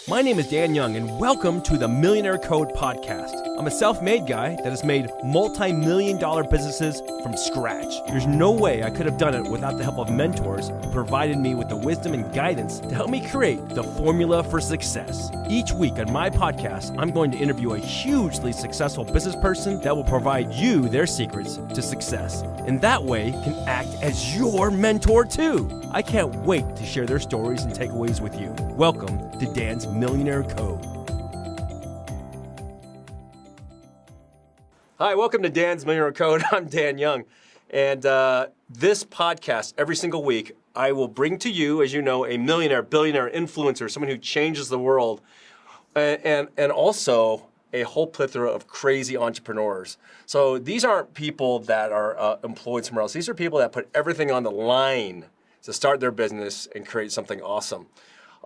My name is Dan Young, and welcome to the Millionaire Code podcast. I'm a self-made guy that has made multi-million-dollar businesses from scratch. There's no way I could have done it without the help of mentors who provided me with the wisdom and guidance to help me create the formula for success. Each week on my podcast, I'm going to interview a hugely successful business person that will provide you their secrets to success, and that way can act as your mentor too. I can't wait to share their stories and takeaways with you. Welcome to Dan's Millionaire Code. Hi, welcome to Dan's Millionaire Code. I'm Dan Young. And this podcast, every single week, I will bring to you, as you know, a millionaire, billionaire, influencer, someone who changes the world, and also a whole plethora of crazy entrepreneurs. So these aren't people that are employed somewhere else. These are people that put everything on the line to start their business and create something awesome.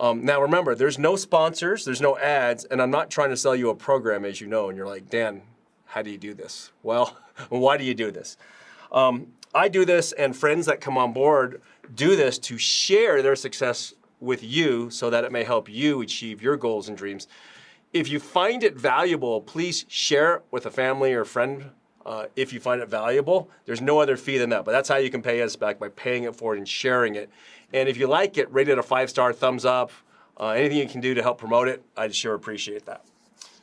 Now remember, there's no sponsors, there's no ads, and I'm not trying to sell you a program, as you know, and you're like, Dan, how do you do this? Well, why do you do this? I do this, and friends that come on board do this to share their success with you so that it may help you achieve your goals and dreams. If you find it valuable, please share it with a family or friend. If you find it valuable, there's no other fee than that, but that's how you can pay us back, by paying it forward and sharing it. And if you like it, rate it a 5-star, thumbs up, anything you can do to help promote it, I'd sure appreciate that.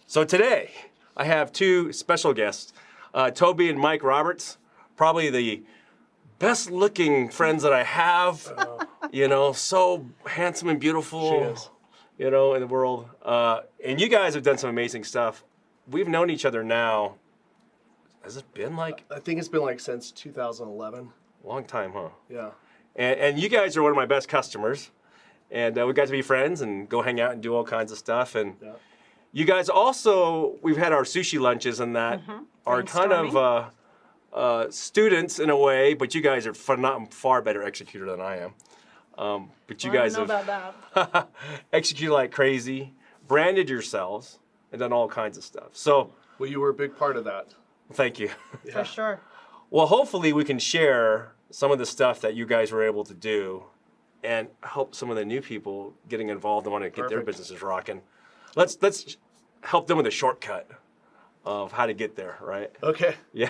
So today, I have two special guests, Tobi and Mike Roberts, probably the best looking friends that I have, so handsome and beautiful, She is. in the world. And you guys have done some amazing stuff. We've known each other now, has it been like? I think it's been like since 2011. Long time, huh? Yeah. And you guys are one of my best customers. And we got to be friends and go hang out and do all kinds of stuff. And you guys also, we've had our sushi lunches and that are kind of students in a way, but you guys are far better executor than I am. But you guys have that. executed like crazy, branded yourselves, and done all kinds of stuff. So, Well, you were a big part of that. thank you. For sure. Well, hopefully we can share some of the stuff that you guys were able to do and help some of the new people getting involved and want to get their businesses rocking. Let's help them with a shortcut of how to get there, right? Okay. Yeah.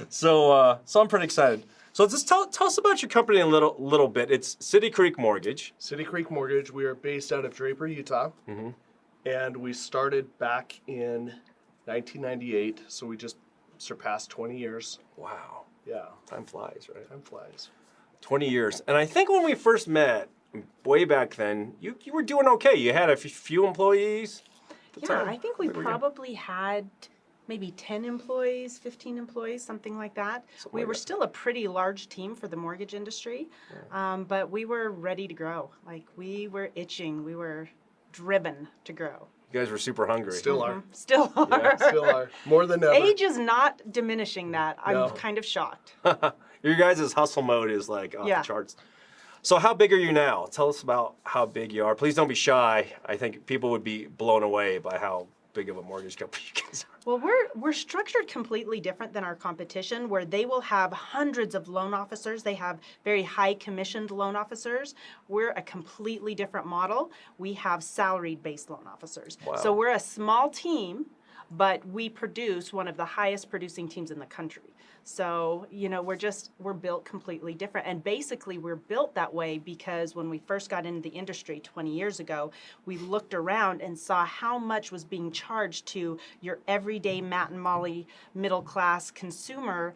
So I'm pretty excited. So just tell us about your company a little bit. It's City Creek Mortgage. City Creek Mortgage. We are based out of Draper, Utah. And we started back in 1998. So we just surpassed 20 years. Wow. Yeah. Time flies, right? Time flies. 20 years. And I think when we first met, way back then, you were doing okay. You had a few employees at the time. I think we probably had maybe 10 employees, 15 employees, something like that. We were still a pretty large team for the mortgage industry, but we were ready to grow. Like, we were itching. We were driven to grow. You guys were super hungry. Still are. Still are. Yeah. Still are. More than ever. Age is not diminishing that. I'm kind of shocked. Your guys' hustle mode is like off the charts. So how big are you now? Tell us about how big you are. Please don't be shy. I think people would be blown away by how big of a mortgage company you guys are. Well, we're structured completely different than our competition, where they will have hundreds of loan officers. They have very high commissioned loan officers. We're a completely different model. We have salaried based loan officers. Wow. So we're a small team, but we produce one of the highest producing teams in the country. So, we're built completely different. And basically, we're built that way because when we first got into the industry 20 years ago, we looked around and saw how much was being charged to your everyday Matt and Molly middle class consumer.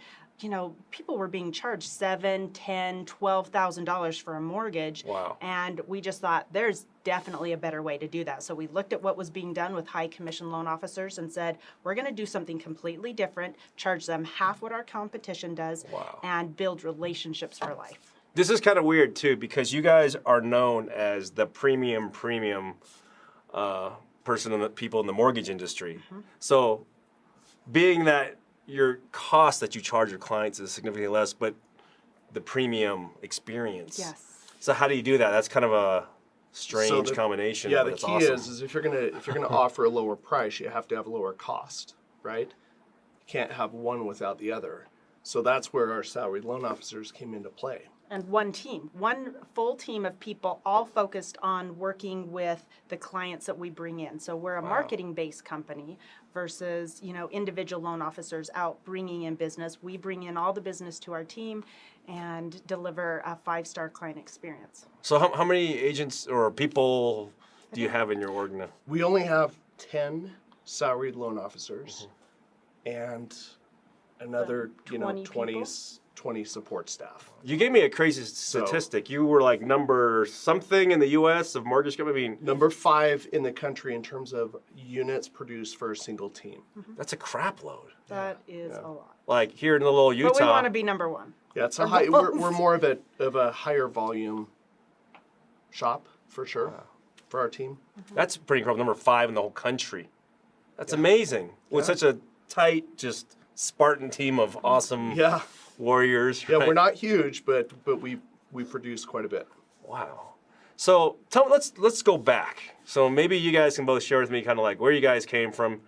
People were being charged $7,000, $10,000, $12,000 for a mortgage. Wow. And we just thought there's definitely a better way to do that. So we looked at what was being done with high commission loan officers and said, we're going to do something completely different, charge them half what our competition does, and build relationships for life. This is kind of weird too, because you guys are known as the premium person and the people in the mortgage industry. So being that your cost that you charge your clients is significantly less, but the premium experience. Yes. So how do you do that? That's kind of a strange combination. Yeah, but the it's key awesome. is if you're gonna offer a lower price, you have to have a lower cost, right? You can't have one without the other. So that's where our salaried loan officers came into play. And one team, one full team of people, all focused on working with the clients that we bring in. So we're a marketing-based company versus, individual loan officers out bringing in business. We bring in all the business to our team and deliver a 5-star client experience. So how many agents or people do you have in your org now? We only have 10 salaried loan officers and another, 20 people? 20 support staff. You gave me a crazy statistic. You were like number something in the U.S. of mortgage company. I mean, Number 5 in the country in terms of units produced for a single team. that's a crap load. That is a lot. Like here in the little Utah. But we want to be number one. Yeah, it's a high. We're more of a higher volume shop for sure for our team. That's pretty incredible. Number 5 in the whole country. That's amazing. With such a tight, just Spartan team of awesome Yeah, warriors. yeah. right? We're not huge, but we produce quite a bit. Wow. So let's go back. So maybe you guys can both share with me kind of like where you guys came from.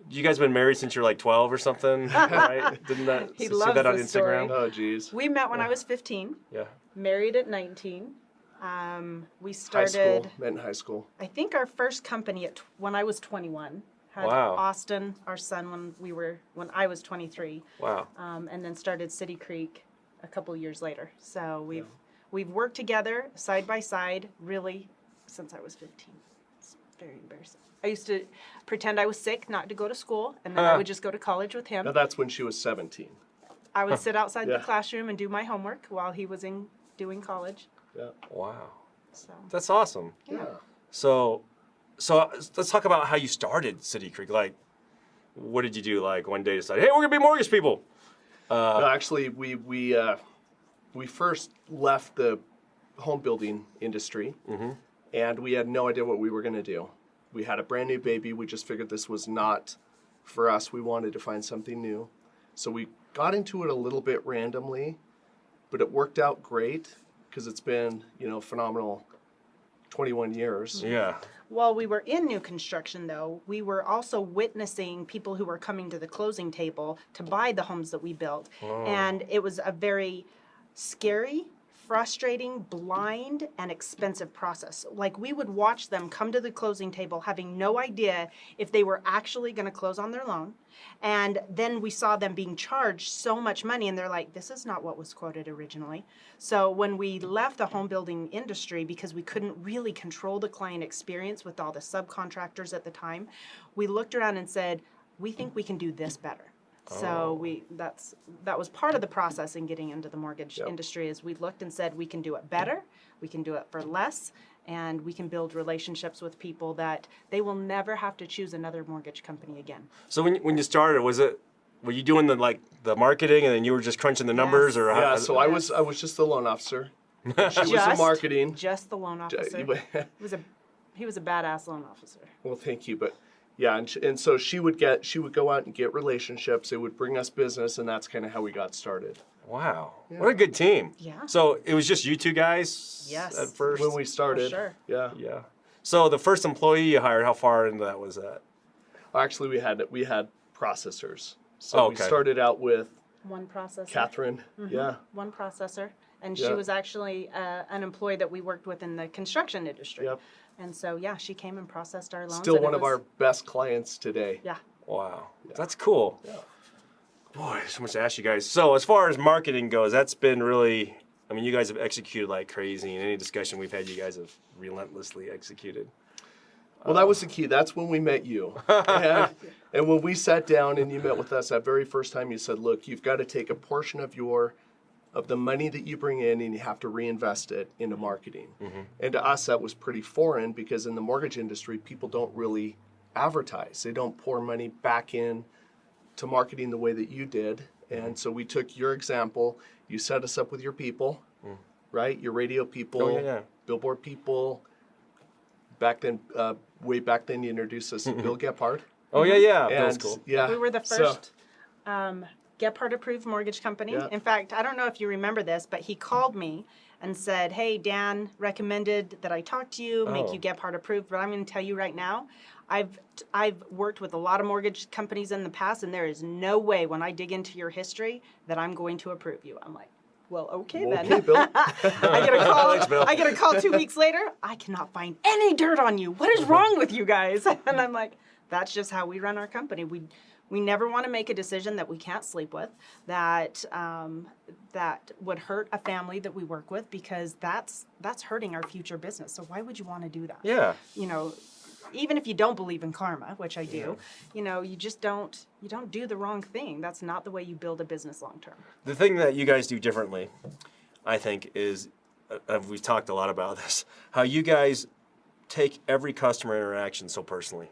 You guys been married since you're like 12 or something, right? Didn't that He see loves that on this Instagram? story. Oh, geez. We met when I was 15, Yeah. married at 19. We High started, school, met in high school. I think our first company when I was 21. Had Wow. Austin, our son, when I was 23, Wow. and then started City Creek a couple years later. So we've worked together side by side really since I was 15. It's very embarrassing. I used to pretend I was sick not to go to school, and then I would just go to college with him. Now that's when she was 17. I would sit outside Yeah. the classroom and do my homework while he was doing college. Yeah. Wow. So That's awesome. Yeah. So let's talk about how you started City Creek. Like, what did you do? Like one day decide, hey, we're gonna be mortgage people. No, actually, we first left the home building industry, and we had no idea what we were going to do. We had a brand new baby. We just figured this was not for us. We wanted to find something new, so we got into it a little bit randomly, but it worked out great because it's been phenomenal 21 years. Yeah. while we were in new construction, though, we were also witnessing people who were coming to the closing table to buy the homes that we built. And it was a very scary, frustrating, blind, and expensive process. Like, we would watch them come to the closing table having no idea if they were actually going to close on their loan. And then we saw them being charged so much money, and they're like, this is not what was quoted originally. So when we left the home building industry, because we couldn't really control the client experience with all the subcontractors at the time, we looked around and said, we think we can do this better. So that was part of the process in getting into the mortgage industry, is we looked and said, we can do it better, we can do it for less, and we can build relationships with people that they will never have to choose another mortgage company again. So when you started, were you doing the marketing and then you were just crunching the numbers, or Yeah, so I was just the loan officer. She was the marketing. Just the loan officer. He was a badass loan officer. Well, thank you, but yeah, and so she would go out and get relationships. It would bring us business, and that's kind of how we got started. Wow, what a good team. Yeah. So it was just you two guys Yes. at first? When we started, sure. yeah. Yeah. So the first employee you hired, how far into that was that? Actually, we had processors. So we Okay. started out with One processor. Catherine. Yeah. One processor. And she Yeah. was actually an employee that we worked with in the construction industry. Yep. And so, yeah, she came and processed our loans. Still and it one of was- our best clients today. Yeah. Wow, that's cool. Yeah. Boy, so much to ask you guys. So as far as marketing goes, that's been really, I mean, you guys have executed like crazy. In any discussion we've had, you guys have relentlessly executed. Well, that was the key. That's when we met you. And when we sat down and you met with us that very first time, you said, look, you've got to take a portion of the money that you bring in and you have to reinvest it into marketing. And to us, that was pretty foreign, because in the mortgage industry, people don't really advertise. They don't pour money back in to marketing the way that you did. And so we took your example. You set us up with your people, right? Your radio people, Oh, yeah. billboard people. Back then, way back then, you introduced us to Bill Gephardt. Oh yeah, Bill's And cool. yeah, We were the so- first Gephardt approved mortgage company. Yeah. In fact, I don't know if you remember this, but he called me and said, hey, Dan recommended that I talk to you, make Oh. you Gephardt approved. But I'm going to tell you right now, I've worked with a lot of mortgage companies in the past, and there is no way when I dig into your history that I'm going to approve you. I'm like, Well, okay Okay, then. Bill. I get a call. Thanks, Bill. I get a call 2 weeks later. I cannot find any dirt on you. What is wrong with you guys? And I'm like, that's just how we run our company. We never want to make a decision that we can't sleep with, that that would hurt a family that we work with, because that's hurting our future business. So why would you want to do that? Yeah. You know, even if you don't believe in karma, which I do, you know, you just don't do the wrong thing. That's not the way you build a business long term. The thing that you guys do differently, I think, is we've talked a lot about this. How you guys take every customer interaction so personally.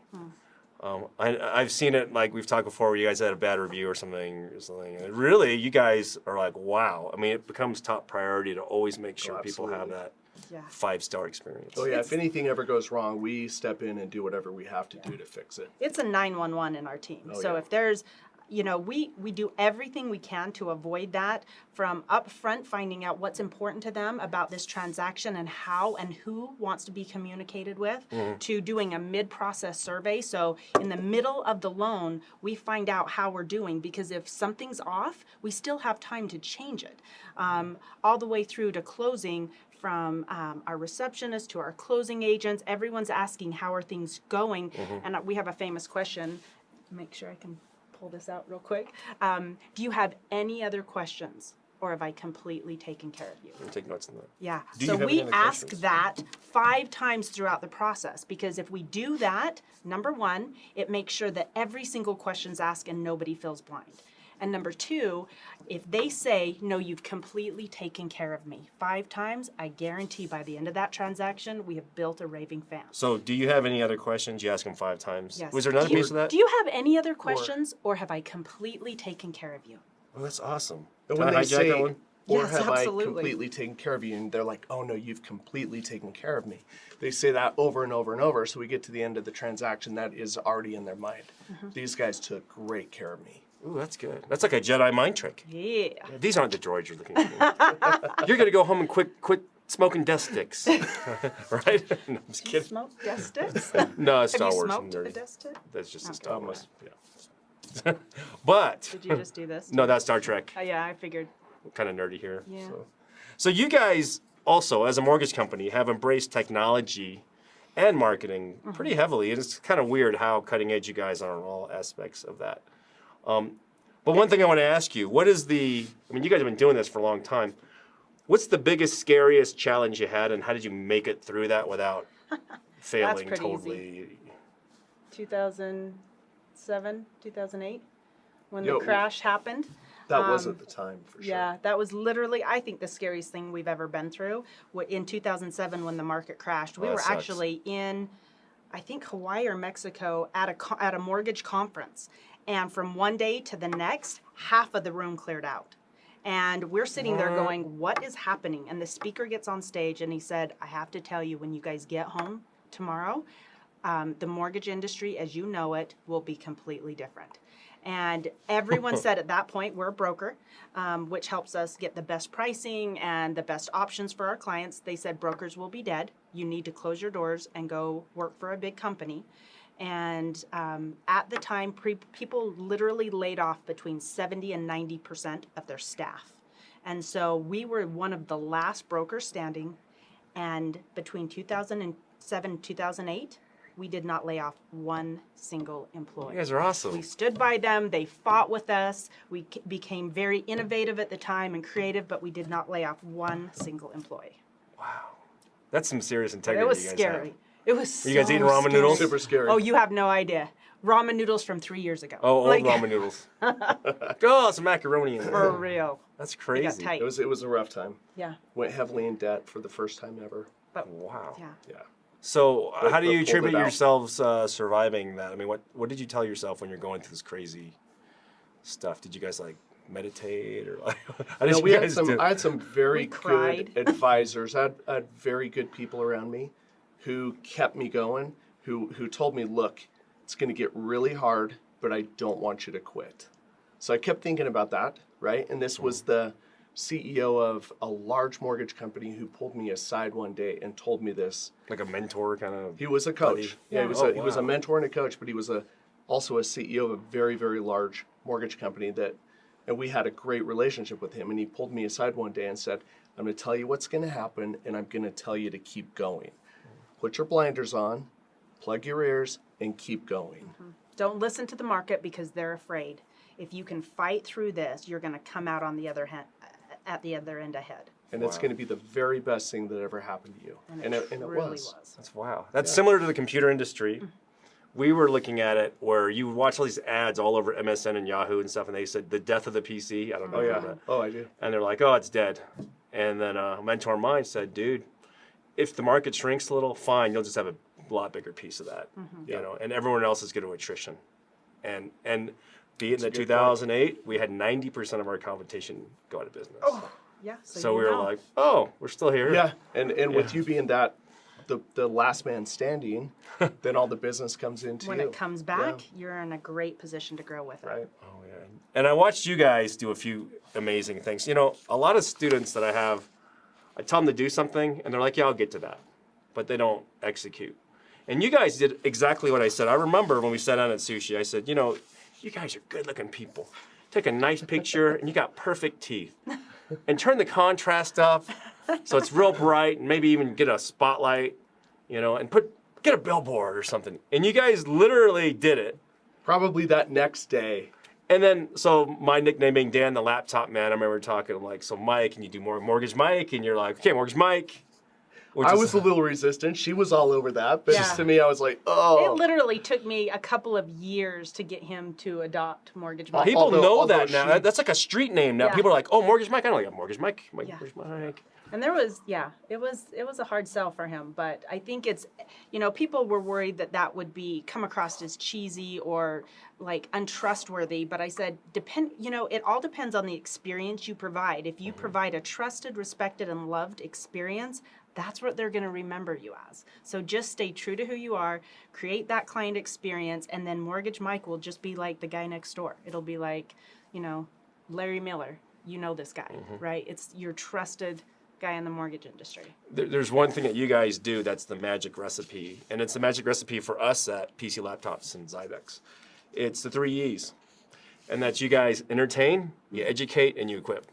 I've seen it, like we've talked before, where you guys had a bad review or something. And really, you guys are like, wow. I mean, it becomes top priority to always make sure people have that Yeah. 5-star experience. Oh yeah, if anything ever goes wrong, we step in and do whatever we have to do to fix it. It's a 911 in our team. Oh, So yeah. if there's, you know, we do everything we can to avoid that, from upfront finding out what's important to them about this transaction and how and who wants to be communicated with, to doing a mid-process survey. So in the middle of the loan, we find out how we're doing, because if something's off, we still have time to change it. All the way through to closing, from our receptionist to our closing agents, everyone's asking how are things going. And we have a famous question. Make sure I can pull this out real quick. Do you have any other questions, or have I completely taken care of you? I'll take notes on that. Yeah. Do So you have we any other ask questions? that 5 times throughout the process, because if we do that, number one, it makes sure that every single question's asked and nobody feels blind. And number two, if they say, no, you've completely taken care of me 5 times, I guarantee by the end of that transaction, we have built a raving fan. So, do you have any other questions? You ask them 5 times. Yes. Was there another Do you- piece of that? Do you have any other questions, or have I completely taken care of you? Oh, that's awesome. And Can when I they hijack say, that one? or Yes, have absolutely. I completely taken care of you? And they're like, oh no, you've completely taken care of me. They say that over and over and over. So we get to the end of the transaction, that is already in their mind. These guys took great care of me. Ooh, that's good. That's like a Jedi mind trick. Yeah. These aren't the droids you're looking for. You're gonna go home and quit smoking death sticks, right? No, I'm just kidding. Smoke death sticks? No, it's Have Star you Wars. smoked Nerdy. a death stick? That's just a Okay. Star Wars. Yeah. But Did you just do this? no, that's Star Trek. Oh, yeah, I figured. Kind of nerdy here. Yeah. So you guys also, as a mortgage company, have embraced technology and marketing pretty heavily. And it's kind of weird how cutting edge you guys are on all aspects of that. But one thing I want to ask you, what is the, I mean, you guys have been doing this for a long time. What's the biggest, scariest challenge you had, and how did you make it through that without failing pretty totally? 2007, 2008, when Yo, the crash happened. That was at the time, for sure. Yeah, that was literally, I think, the scariest thing we've ever been through. In 2007, when the market crashed, we Oh, that were sucks. actually in, I think, Hawaii or Mexico at a mortgage conference. And from one day to the next, half of the room cleared out. And we're sitting there going, what is happening? And the speaker gets on stage and he said, I have to tell you, when you guys get home tomorrow, the mortgage industry, as you know it, will be completely different. And everyone said at that point, we're a broker, which helps us get the best pricing and the best options for our clients. They said brokers will be dead. You need to close your doors and go work for a big company. And at the time, people literally laid off between 70 and 90% of their staff. And so we were one of the last brokers standing. And between 2007 and 2008, we did not lay off one single employee. You guys are awesome. We stood by them. They fought with us. We became very innovative at the time and creative, but we did not lay off one single employee. Wow. That's some serious integrity It was you guys scary. have. It was Are you guys so eating ramen scary. noodles? Super scary. Oh, you have no idea. Ramen noodles from 3 years ago. Oh, old Like, ramen noodles. Oh, some macaroni in For there. real. That's It got crazy. tight. It was a rough time. Yeah. Went heavily in debt for the first time ever. But Wow. yeah. Yeah. So, But- how do but you pulled attribute it out. yourselves surviving that? I mean, what did you tell yourself when you're going through this crazy stuff? Did you guys like meditate or like? How did No, you we had guys some. do? I had some very We good cried. advisors. I had very good people around me who kept me going. Who told me, look, it's going to get really hard, but I don't want you to quit. So I kept thinking about that, right? And this was the CEO of a large mortgage company who pulled me aside one day and told me this. Like a mentor kind of. He was a coach. Buddy. Yeah, he Yeah. was Oh, he was a wow. mentor and a coach, but he was also a CEO of a very, very large mortgage company that And we had a great relationship with him. And he pulled me aside one day and said, I'm going to tell you what's going to happen, and I'm going to tell you to keep going. Put your blinders on, plug your ears, and keep going. Don't listen to the market because they're afraid. If you can fight through this, you're going to come out on the other hand, at the other end ahead. And it's going to be the very best thing that ever happened to you. And it really was. That's wow. That's similar to the computer industry. We were looking at it where you watch all these ads all over MSN and Yahoo and stuff, and they said the death of the PC. I don't know. Oh, if you yeah. know that. Oh, I do. And they're like, oh, it's dead. And then a mentor of mine said, dude, if the market shrinks a little, fine, you'll just have a lot bigger piece of that. You know, and everyone else is going to attrition. And be it in the 2008, we had 90% of our competition go out of business. Oh, yeah. So we were like, oh, we're still here. Yeah, and with you being that, the last man standing, then all the business comes into when you. it comes back, you're in a great position to grow with it. Right. Oh, yeah. And I watched you guys do a few amazing things. You know, a lot of students that I have, I tell them to do something, and they're like, yeah, I'll get to that. But they don't execute. And you guys did exactly what I said. I remember when we sat down at sushi, I said, you know, you guys are good-looking people. Take a nice picture, and you got perfect teeth. And turn the contrast up so it's real bright, and maybe even get a spotlight, you know, and get a billboard or something. And you guys literally did it. Probably that next day. And then, so my nickname being Dan the Laptop Man, I remember talking, I'm like, so Mike, can you do more Mortgage Mike? And you're like, okay, Mortgage Mike. I was a little resistant. She was all over that. But just to me, I was like, oh. It literally took me a couple of years to get him to adopt Mortgage Mike. People know that although now. That's like a street name now. Yeah. People are like, oh, Mortgage Mike. I know, like, Mortgage Mike. Mortgage Mike. And there was, it was a hard sell for him. But I think it's, you know, people were worried that would come across as cheesy or like untrustworthy. But I said, it all depends on the experience you provide. If you provide a trusted, respected, and loved experience, that's what they're going to remember you as. So just stay true to who you are, create that client experience, and then Mortgage Mike will just be like the guy next door. It'll be like, you know, Larry Miller. You know this guy, right? It's your trusted guy in the mortgage industry. There's one thing that you guys do that's the magic recipe, and it's the magic recipe for us at PC Laptops and Zybex. It's the 3 E's, and that's you guys entertain, you educate, and you equip.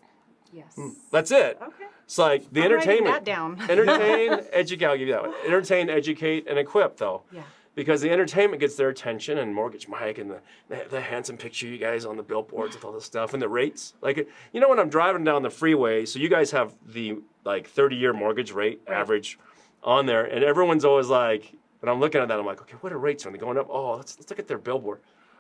Yes. That's it. Okay. It's like the I'm writing entertainment. that down. Entertain, educate. I'll give you that one. Entertain, educate, and equip, though. Yeah. Because the entertainment gets their attention, and Mortgage Mike, and the handsome picture you guys on the billboards with all this stuff, and the rates. Like, you know, when I'm driving down the freeway, so you guys have the like 30-year mortgage rate average on there, and everyone's always like, and I'm looking at that, I'm like, okay, what are rates? Are they going up? Oh, let's look at their billboard.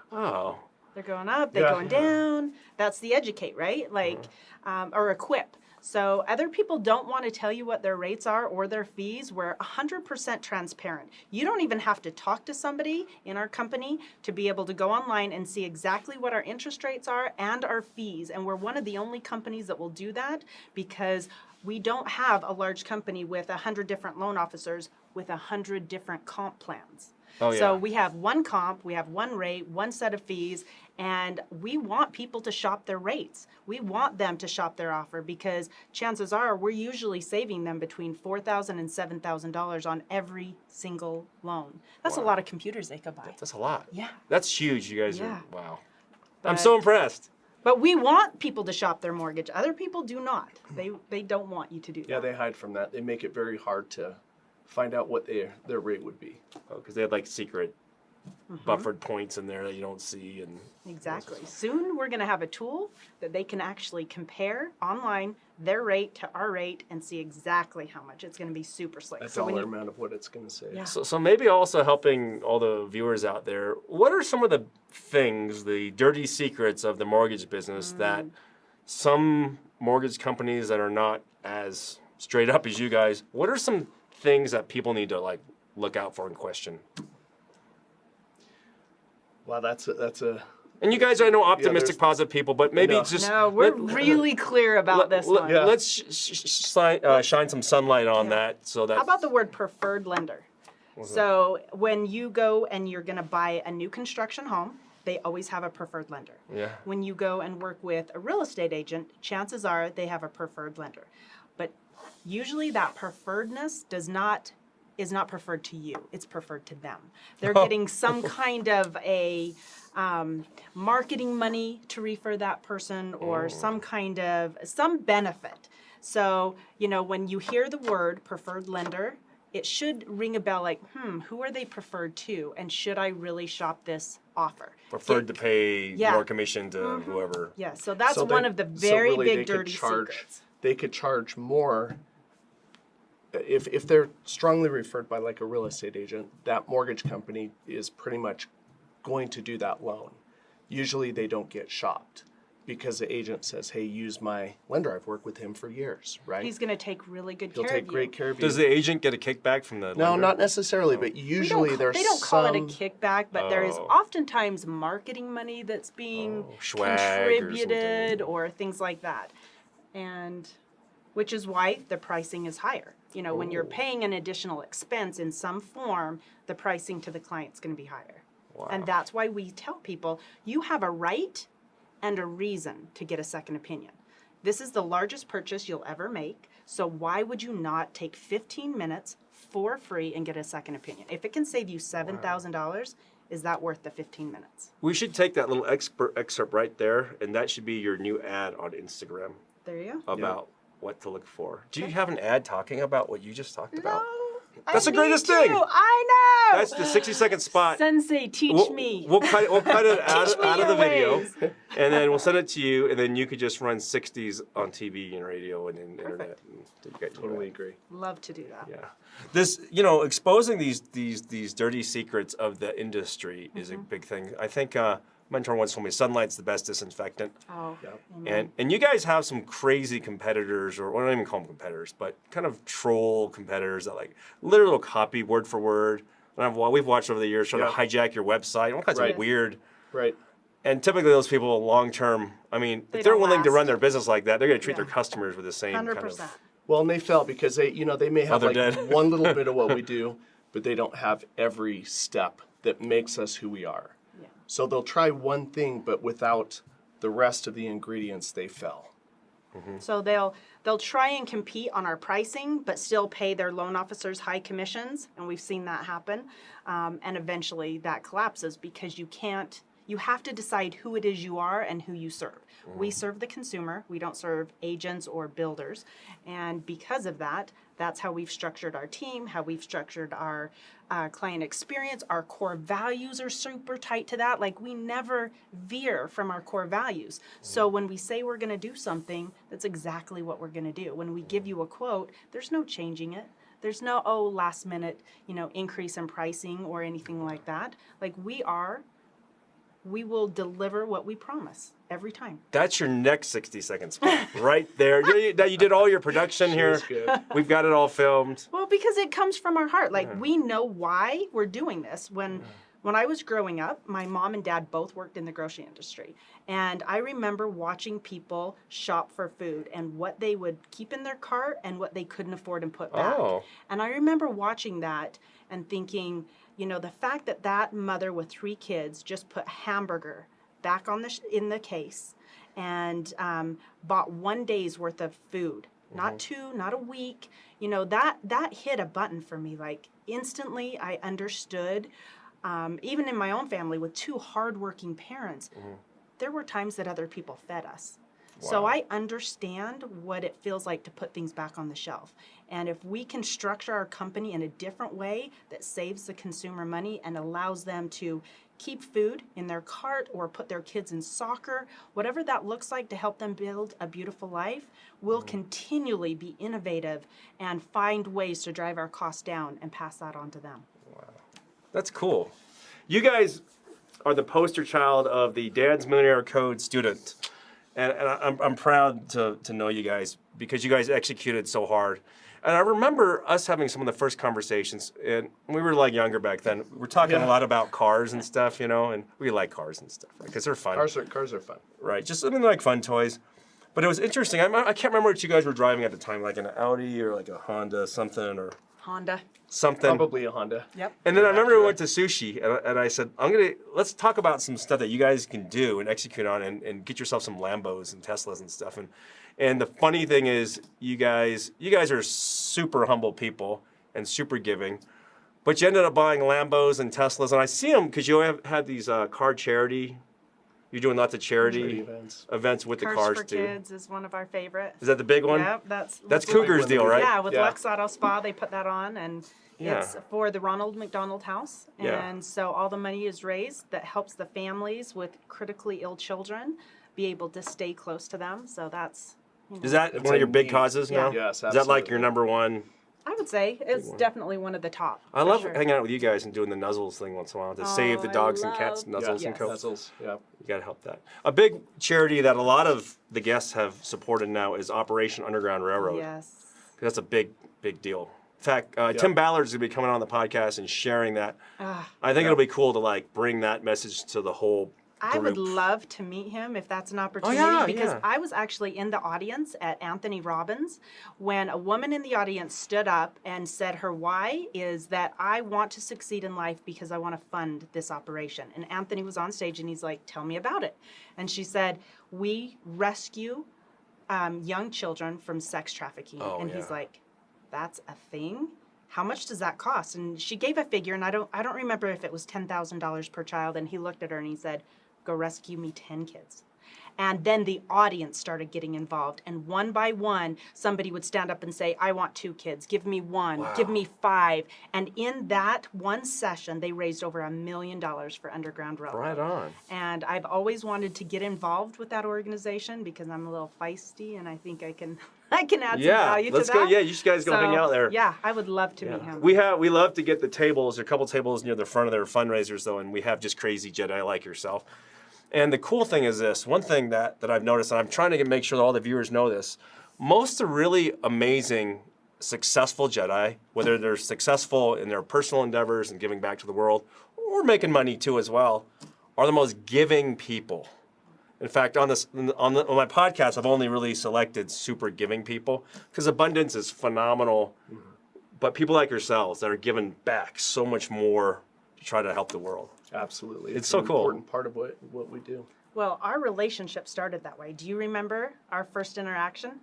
Oh. They're going up, they're going down. That's the educate, right? Like, or equip. So other people don't want to tell you what their rates are or their fees. We're 100% transparent. You don't even have to talk to somebody in our company to be able to go online and see exactly what our interest rates are and our fees. And we're one of the only companies that will do that because we don't have a large company with 100 different loan officers with 100 different comp plans. Oh, yeah. So we have one comp, we have one rate, one set of fees, and we want people to shop their rates. We want them to shop their offer because chances are we're usually saving them between $4,000 and $7,000 on every single loan. That's a lot of computers they could buy. That's a lot. Yeah. That's huge. You guys Yeah. are, wow. I'm so impressed. But we want people to shop their mortgage. Other people do not. They don't want you to do that. Yeah, they hide from that. They make it very hard to find out what their rate would be. Oh, because they had like secret buffered points in there that you don't see. And Exactly. Soon we're going to have a tool that they can actually compare online their rate to our rate and see exactly how much. It's going to be super slick. A So when dollar you, amount of what it's going to say. Yeah. So maybe also helping all the viewers out there, what are some of the things, the dirty secrets of the mortgage business that some mortgage companies that are not as straight up as you guys, what are some things that people need to like look out for and question? Wow, that's a. And you guys are, I know, optimistic, there's- positive people, but maybe No. just no, we're really clear about this one. Yeah. let's shine some sunlight on that so that. How about the word preferred lender? So when you go and you're going to buy a new construction home, they always have a preferred lender. Yeah. When you go and work with a real estate agent, chances are they have a preferred lender. But usually that preferredness does not is not preferred to you, it's preferred to them. They're getting some kind of a marketing money to refer that person, or some benefit. So, when you hear the word preferred lender, it should ring a bell like, who are they preferred to? And should I really shop this offer? Preferred to pay Yeah. more commission to whoever. Yeah, so that's So one they- of the so very really big they could dirty charge- secrets. They could charge more if they're strongly referred by like a real estate agent. That mortgage company is pretty much going to do that loan. Usually they don't get shopped because the agent says, "Hey, use my lender. I've worked with him for years." Right? He's going to take really good He'll care take of you. great care of you. Does the agent get a kickback from the No, lender? not necessarily, but We usually don't, there's they don't call it a some- kickback, but there is Oh. oftentimes marketing money that's being swag or contributed something. or things like that. And which is why the pricing is higher. When you're paying an additional expense in some form, the pricing to the client's going to be higher. Wow. And that's why we tell people, you have a right and a reason to get a second opinion. This is the largest purchase you'll ever make, so why would you not take 15 minutes for free and get a second opinion? If it can save you $7,000, is that worth the 15 minutes? We should take that little excerpt right there, and that should be your new ad on Instagram There you go. about what to look for. Do you have an ad talking about what you just talked about? I That's the need greatest to. thing. I know. That's the 60-second spot. Sensei, teach me. We'll cut it Teach me out of your the video, ways. and then we'll send it to you, and then you could just run 60s on TV and radio and internet. And you guys do Totally that. agree. Love to do that. Yeah, this exposing these dirty secrets of the industry is a big thing. I think mentor once told me sunlight's the best disinfectant. Oh, Yep. amen. And you guys have some crazy competitors, or I don't even call them competitors, but kind of troll competitors that like literal copy word for word. And we've watched over the years trying to Yeah. hijack your website, all kinds Right. of weird. Right. And typically those people long term, I mean, They if they're don't willing to last. run their business like that, they're going to treat Yeah. their customers with the same 100%. kind of. Well, and they fail because they may have they're like dead. one little bit of what we do, but they don't have every step that makes us who we are. Yeah. So they'll try one thing, but without the rest of the ingredients, they fail. So they'll try and compete on our pricing, but still pay their loan officers high commissions, and we've seen that happen. And eventually that collapses because you have to decide who it is you are and who you serve. We serve the consumer. We don't serve agents or builders. And because of that, that's how we've structured our team, how we've structured our client experience. Our core values are super tight to that. Like, we never veer from our core values. So when we say we're going to do something, that's exactly what we're going to do. When we give you a quote, there's no changing it. There's no, last minute, increase in pricing or anything like that. Like, we will deliver what we promise every time. That's your next 60-second spot right there. You did all your production here. was good. We've got it all filmed. Well, because it comes from our heart. Like, we know why we're doing this. When I was growing up, my mom and dad both worked in the grocery industry. And I remember watching people shop for food and what they would keep in their cart and what they couldn't afford and put back. Oh. And I remember watching that and thinking, the fact that that mother with 3 kids just put hamburger back on in the case and bought 1 day's worth of food, not 2, not a week, that hit a button for me. Like, instantly I understood, even in my own family with 2 hardworking parents, there were times that other people fed us. So Wow. I understand what it feels like to put things back on the shelf. And if we can structure our company in a different way that saves the consumer money and allows them to keep food in their cart or put their kids in soccer, whatever that looks like to help them build a beautiful life, we'll continually be innovative and find ways to drive our costs down and pass that on to them. That's cool. You guys are the poster child of the Dad's Millionaire Code student. And I'm proud to know you guys because you guys executed so hard. And I remember us having some of the first conversations, and we were like younger back then. We're talking a lot about cars and stuff, and we like cars and stuff because they're fun. Cars are fun. Right, just something like fun toys. But it was interesting. I can't remember what you guys were driving at the time, like an Audi or like a Honda something or Honda. something. Probably a Honda. Yep. And then I remember we went to sushi, and I said, let's talk about some stuff that you guys can do and execute on, and get yourself some Lambos and Teslas and stuff. And the funny thing is, you guys are super humble people, and super giving. But you ended up buying Lambos and Teslas, and I see them because you have had these car charity. You're doing lots of charity events with the cars for too. Kids is one of our favorites. Is that the big one? Yep, that's Cougar's deal, right? Yeah, with Lex Auto Spa, they put that on, and it's for the Ronald McDonald House. And so all the money is raised that helps the families with critically ill children be able to stay close to them. So that's. Is that one of your big causes now? Yes, absolutely. Is that like your number one? I would say it's definitely one of the top. I love hanging out with you guys and doing the nuzzles thing once in a while to save the dogs and cats nuzzles and coats. Nuzzles, yeah. You got to help that. A big charity that a lot of the guests have supported now is Operation Underground Railroad. Yes. That's a big deal. In fact, Tim Ballard's going to be coming on the podcast and sharing that. I think it'll be cool to like bring that message to the whole group. I would love to meet him if that's an opportunity because I was actually in the audience at Anthony Robbins when a woman in the audience stood up and said her why is that I want to succeed in life because I want to fund this operation. And Anthony was on stage and he's like, tell me about it. And she said, we rescue young children from sex trafficking. He's like, that's a thing? How much does that cost? And she gave a figure, and I don't remember if it was $10,000 per child. And he looked at her and he said, go rescue me 10 kids. And then the audience started getting involved. And one by one, somebody would stand up and say, I want 2 kids. Give me 1. Give me 5. And in that one session, they raised over $1 million for Underground Railroad. Right on. And I've always wanted to get involved with that organization because I'm a little feisty and I think I can add some value to that. Let's go. Yeah, you guys go hang out there. Yeah, I would love to meet him. We love to get the tables, a couple tables near the front of their fundraisers though, and we have just crazy Jedi like yourself. And the cool thing is this, one thing that I've noticed, and I'm trying to make sure that all the viewers know this, most of the really amazing, successful Jedi, whether they're successful in their personal endeavors and giving back to the world, or making money too as well, are the most giving people. In fact, on my podcast, I've only really selected super giving people, because abundance is phenomenal, but people like yourselves that are giving back so much more to try to help the world. Absolutely. It's so an cool. Important part of what we do. Well, our relationship started that way. Do you remember our first interaction?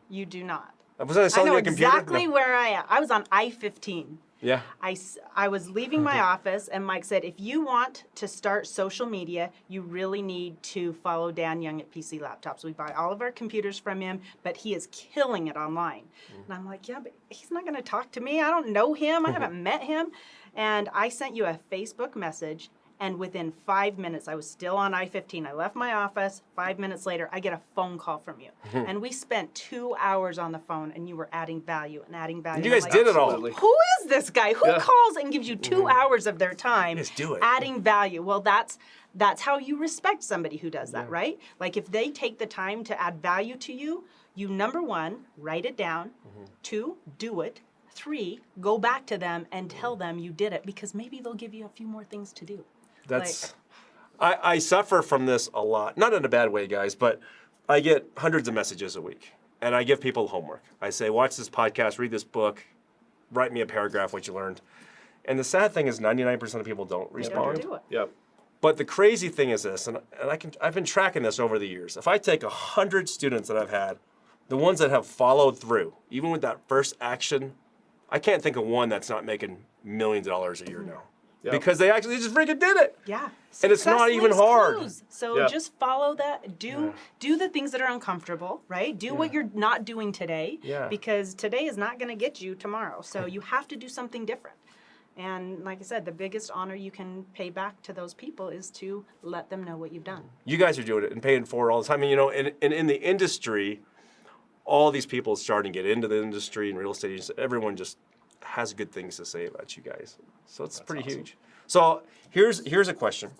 You do not. Was I selling I know you a computer? exactly where I am. I was on I-15. Yeah. I was leaving my office, and Mike said, if you want to start social media, you really need to follow Dan Young at PC Laptops. We buy all of our computers from him, but he is killing it online. And I'm like, yeah, but he's not going to talk to me. I don't know him. I haven't met him. And I sent you a Facebook message, and within 5 minutes, I was still on I-15. I left my office. 5 minutes later, I get a phone call from you. And we spent 2 hours on the phone, and you were adding value and adding value. And you guys did it all. Who is this guy? Who calls and gives you 2 hours of their time adding value? Well, that's how you respect somebody who does that, right? Like if they take the time to add value to you, you, number 1, write it down. 2, do it. 3, go back to them and tell them you did it, because maybe they'll give you a few more things to do. I suffer from this a lot. Not in a bad way, guys, but I get hundreds of messages a week, and I give people homework. I say, watch this podcast, read this book, write me a paragraph, what you learned. And the sad thing is 99% of people don't respond. Don't do it. Yep. But the crazy thing is this, and I've been tracking this over the years. If I take 100 students that I've had, the ones that have followed through, even with that first action, I can't think of one that's not making millions of dollars a year now. Yep. Because they actually just freaking did it. Yeah. And it's not even hard. Clues. So just follow that. Do the things that are uncomfortable, right? Do what you're not doing today. Yeah. Because today is not going to get you tomorrow. So you have to do something different. And like I said, the biggest honor you can pay back to those people is to let them know what you've done. You guys are doing it and paying for it all the time. And, you know, in the industry, all these people starting to get into the industry and real estate, everyone just has good things to say about you guys. So it's pretty huge. So here's a question.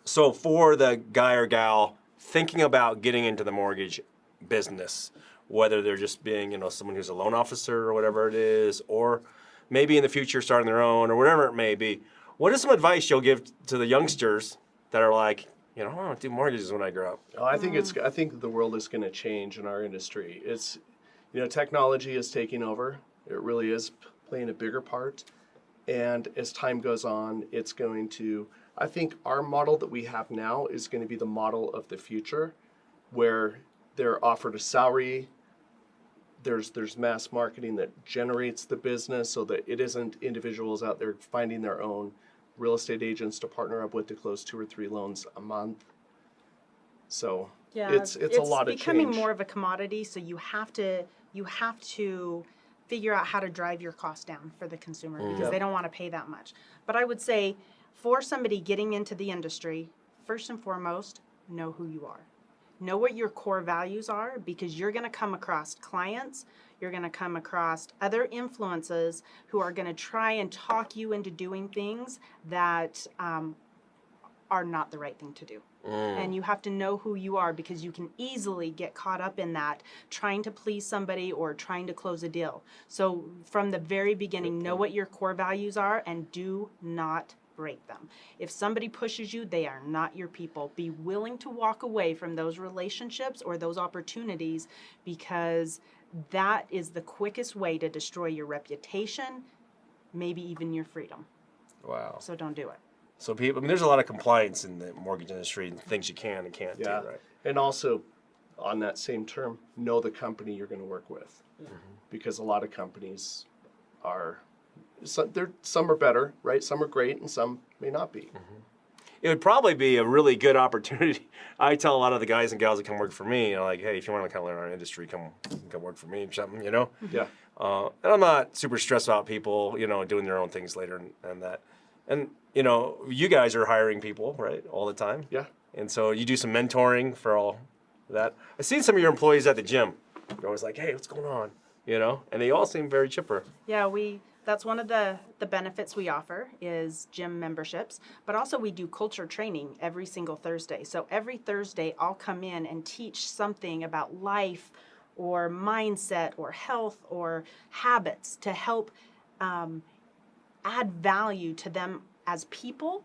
So for the guy or gal thinking about getting into the mortgage business, whether they're just being, you know, someone who's a loan officer or whatever it is, or maybe in the future starting their own or whatever it may be, what is some advice you'll give to the youngsters that are like, you know, I want to do mortgages when I grow up? Oh, I think the world is going to change in our industry. It's, you know, technology is taking over. It really is playing a bigger part. And as time goes on, it's going to, I think our model that we have now is going to be the model of the future, where they're offered a salary there's mass marketing that generates the business, so that it isn't individuals out there finding their own real estate agents to partner up with to close 2 or 3 loans a month. So it's a lot of change. It's becoming more of a commodity, so you have to figure out how to drive your costs down for the consumer because they don't want to pay that much. But I would say for somebody getting into the industry, first and foremost, know who you are. Know what your core values are, because you're going to come across clients, you're going to come across other influences who are going to try and talk you into doing things that are not the right thing to do. And you have to know who you are, because you can easily get caught up in that, trying to please somebody or trying to close a deal. So from the very beginning, know what your core values are and do not break them. If somebody pushes you, they are not your people. Be willing to walk away from those relationships or those opportunities, because that is the quickest way to destroy your reputation, maybe even your freedom. Wow. So don't do it. So people, I mean, there's a lot of compliance in the mortgage industry and things you can and can't do, right? And also, on that same term, know the company you're going to work with, because a lot of companies are, some are better, right? Some are great, and some may not be. It would probably be a really good opportunity. I tell a lot of the guys and gals that come work for me, you know, like, hey, if you want to kind of learn our industry, come work for me or something, you know? Yeah. And I'm not super stressed about people, you know, doing their own things later and that. And, you know, you guys are hiring people, right, all the time? Yeah. And so you do some mentoring for all that. I've seen some of your employees at the gym. They're always like, hey, what's going on? You know? And they all seem very chipper. Yeah, that's one of the benefits we offer is gym memberships, but also we do culture training every single Thursday. So every Thursday I'll come in and teach something about life or mindset or health or habits to help add value to them as people,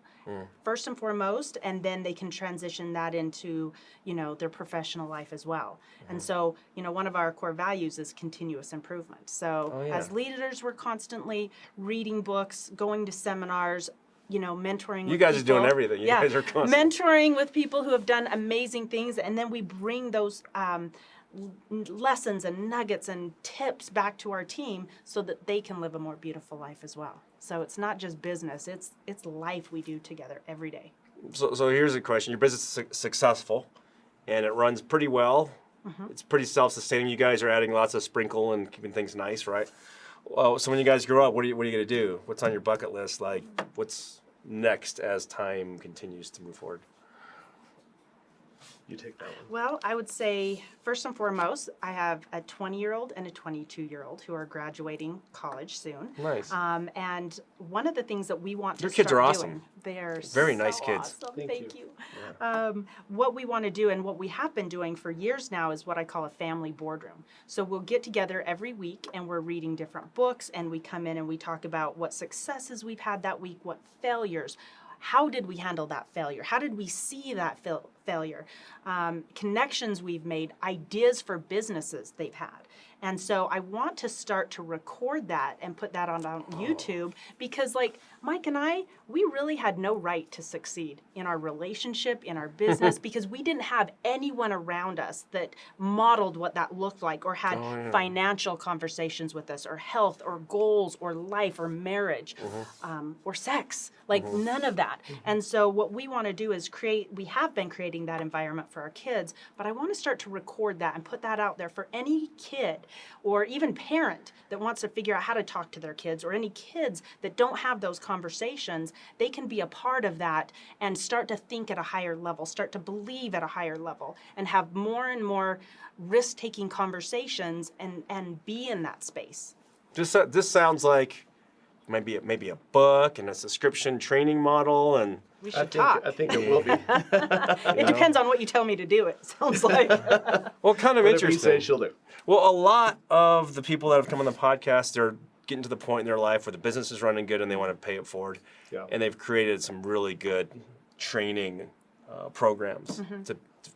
first and foremost, and then they can transition that into, you know, their professional life as well. And so, you know, one of our core values is continuous improvement. So as leaders, we're constantly reading books, going to seminars, you know, mentoring with You guys people. are doing everything. You guys are constantly Mentoring with people who have done amazing things, and then we bring those lessons and nuggets and tips back to our team so that they can live a more beautiful life as well. So it's not just business, it's life we do together every day. So here's a question. Your business is successful, and it runs pretty well. It's pretty self-sustaining. You guys are adding lots of sprinkle and keeping things nice, right? So when you guys grow up, what are you going to do? What's on your bucket list? Like, what's next as time continues to move forward? You take that one. Well, I would say, first and foremost, I have a 20-year-old and a 22-year-old who are graduating college soon. Nice. And one of the things that we want to Your kids are start awesome. doing, they're Very so nice kids. awesome. Thank you. What we want to do and what we have been doing for years now is what I call a family boardroom. So we'll get together every week and we're reading different books, and we come in and we talk about what successes we've had that week, what failures. How did we handle that failure? How did we see that failure? Connections we've made, ideas for businesses they've had. And so I want to start to record that and put that on YouTube, because like Mike and I, we really had no right to succeed in our relationship, in our business, because we didn't have anyone around us that modeled what that looked like or had financial conversations with us or health or goals or life or marriage or sex, like none of that. And so what we want to do is we have been creating that environment for our kids, but I want to start to record that and put that out there for any kid or even parent that wants to figure out how to talk to their kids, or any kids that don't have those conversations. They can be a part of that and start to think at a higher level, start to believe at a higher level, and have more and more risk-taking conversations and be in that space. This sounds like maybe a book and a subscription training model, and We should talk. I think it will be. It depends on what you tell me to do, it sounds like. well, kind of Whatever you interesting. say, she'll do. Well, a lot of the people that have come on the podcast, they're getting to the point in their life where the business is running good and they want to pay it forward. Yeah. And they've created some really good training programs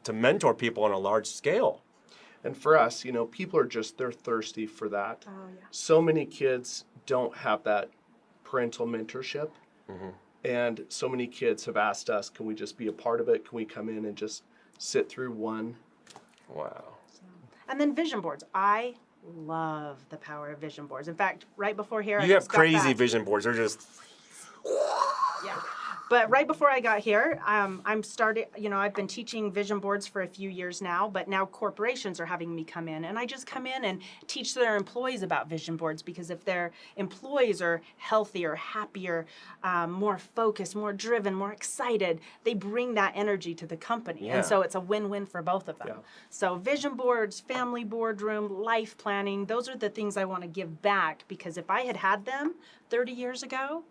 to mentor people on a large scale. And for us, you know, people are they're thirsty for that. Oh, yeah. So many kids don't have that parental mentorship. And so many kids have asked us, can we just be a part of it? Can we come in and just sit through one? Wow. And then vision boards. I love the power of vision boards. In fact, right before here, I You have just got crazy back. vision boards. They're just Yeah. But right before I got here, I'm started, I've been teaching vision boards for a few years now, but now corporations are having me come in, and I just come in and teach their employees about vision boards, because if their employees are healthier, happier, more focused, more driven, more excited, they bring that energy to the company. Yeah. And so it's a win-win for both of them. Yeah. So vision boards, family boardroom, life planning, those are the things I want to give back, because if I had had them 30 years ago,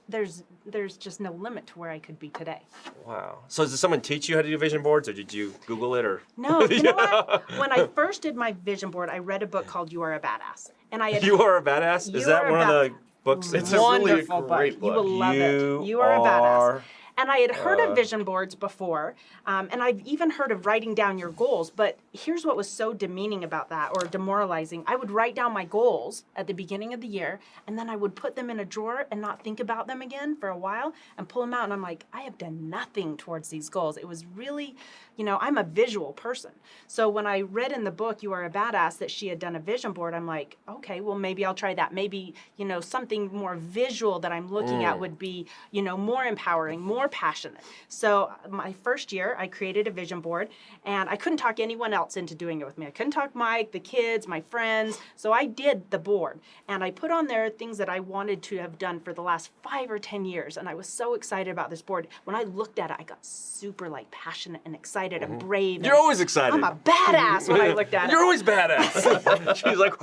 there's just no limit to where I could be today. wow. So did someone teach you how to do vision boards, or did you Google it, or? No, you know what? When I first did my vision board, I read a book called You Are a Badass. And I had You Are a Badass? Is You that Are a one of Badass. the books? It's a really wonderful great book. You will book. love it. You are a badass. And I had heard of vision boards before, and I've even heard of writing down your goals. But here's what was so demeaning about that, or demoralizing. I would write down my goals at the beginning of the year, and then I would put them in a drawer and not think about them again for a while, and pull them out. And I'm like, I have done nothing towards these goals. It was really, I'm a visual person. So when I read in the book, You Are a Badass, that she had done a vision board, I'm like, okay, well, maybe I'll try that. Maybe, something more visual that I'm looking at would be, more empowering, more passionate. So my first year, I created a vision board, and I couldn't talk anyone else into doing it with me. I couldn't talk Mike, the kids, my friends. So I did the board, and I put on there things that I wanted to have done for the last 5 or 10 years. And I was so excited about this board. When I looked at it, I got super passionate and excited and brave. You're always excited. I'm a badass when I looked at it. You're always badass. She's like,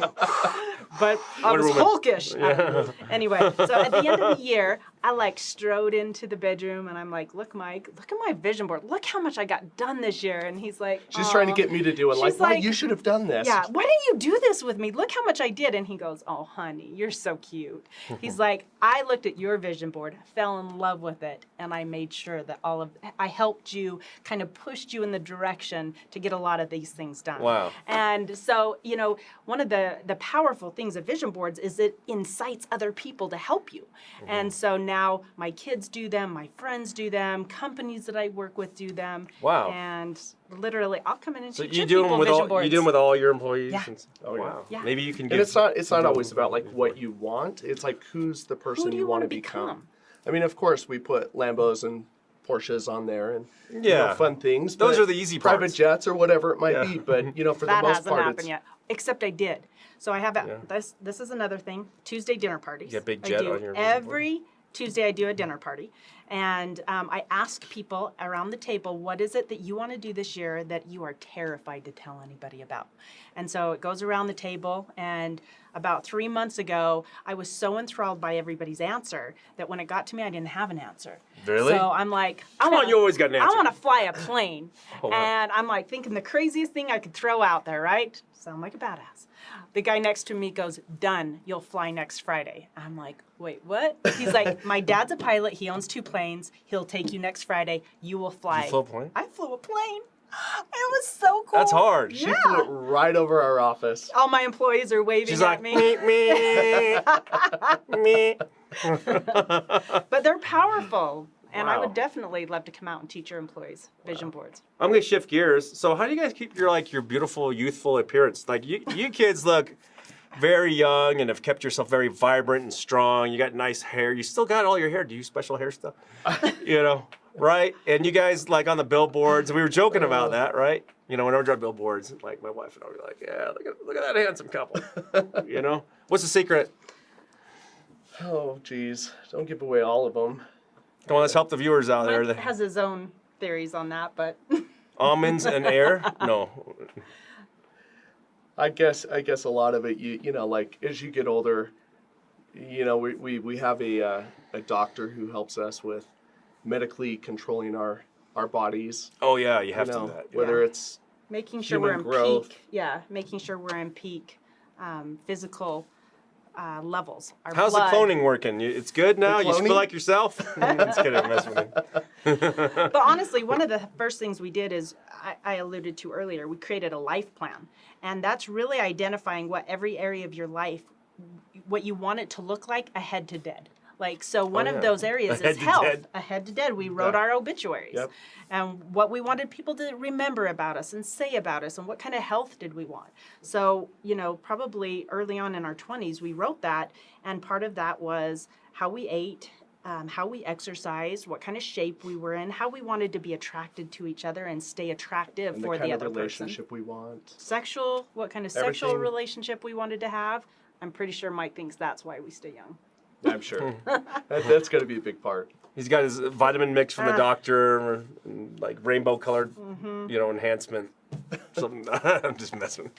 But I was Woman. hulkish. Anyway, so at the end of the year, I strode into the bedroom, and I'm like, look, Mike, look at my vision board. Look how much I got done this year. And he's like, She's trying to get me to do it. Like, She's why, like, you should have done this. yeah, why didn't you do this with me? Look how much I did. And he goes, oh, honey, you're so cute. He's like, I looked at your vision board, fell in love with it, and I made sure that I helped you, kind of pushed you in the direction to get a lot of these things done. Wow. And so, one of the powerful things of vision boards is it incites other people to help you. And so now my kids do them, my friends do them, companies that I work with do them. Wow. And literally, I'll come in and so teach you do people them with vision all boards. you do them with all your employees? Yeah. Oh, yeah. Wow. Yeah. Maybe you can And give. it's not always about like what you want. It's like who's the person Who do you want wanna to become. become? I mean, of course, we put Lambos and Porsches on there and Yeah. fun things. Those but are the easy private parts. jets or whatever it might Yeah. be. But for That the most hasn't part, happened it's yet. Except I did. So I have Yeah. this is another thing. Tuesday dinner parties. You got big I jet do on your vision board. every Tuesday I do a dinner party, and I ask people around the table, what is it that you want to do this year that you are terrified to tell anybody about? And so it goes around the table, and about 3 months ago, I was so enthralled by everybody's answer that when it got to me, I didn't have an answer. Really? So I'm like, Come on, you always got an answer. I want to fly a plane. Oh, wow. And I'm like thinking the craziest thing I could throw out there, right? Sound like a badass. The guy next to me goes, done, you'll fly next Friday. I'm like, wait, what? He's like, my dad's a pilot. He owns 2 planes. He'll take you next Friday. You will fly. You flew a plane? I flew a plane. It was so cool. That's hard. she Yeah. flew it right over our office. All my employees are waving She's at like, me. me. But they're powerful. And I Wow. would definitely love to come out and teach your employees vision boards. I'm gonna shift gears. So, how do you guys keep your beautiful youthful appearance? Like you kids look very young and have kept yourself very vibrant and strong. You got nice hair. You still got all your hair. Do you special hair stuff? Right? And you guys like on the billboards. We were joking about that, right? Whenever I drive billboards, like my wife and I were like, yeah, look at that handsome couple. What's the secret? Oh, geez. Don't give away all of them. Come on, let's help the viewers out there. Mike has his own theories on that, but Almonds and air? No. I guess a lot of it, like as you get older, we have a doctor who helps us with medically controlling our bodies. Oh yeah, you have to do that. Whether Yeah. it's making sure we're in Human growth. peak. Yeah, making sure we're in peak physical levels. Our How's blood. the cloning working? It's good now? The You feel cloning? like yourself? I'm just kidding, I'm messing with you. But honestly, one of the first things we did is, I alluded to earlier, we created a life plan. And that's really identifying what every area of your life, what you want it to look like ahead to dead. Like, so one yeah. of those areas Ahead is to health. dead. Ahead to dead. We wrote Yeah. our obituaries. Yep. And what we wanted people to remember about us and say about us and what kind of health did we want. So, probably early on in our 20s, we wrote that. And part of that was how we ate, how we exercised, what kind of shape we were in, how we wanted to be attracted to each other and stay attractive And for the kind the of other person. relationship we want. What kind of sexual Everything. relationship we wanted to have. I'm pretty sure Mike thinks that's why we stay young. I'm sure. That's going to be a big part. He's got his vitamin mix from the doctor, like rainbow colored, enhancement. Something. I'm just messing.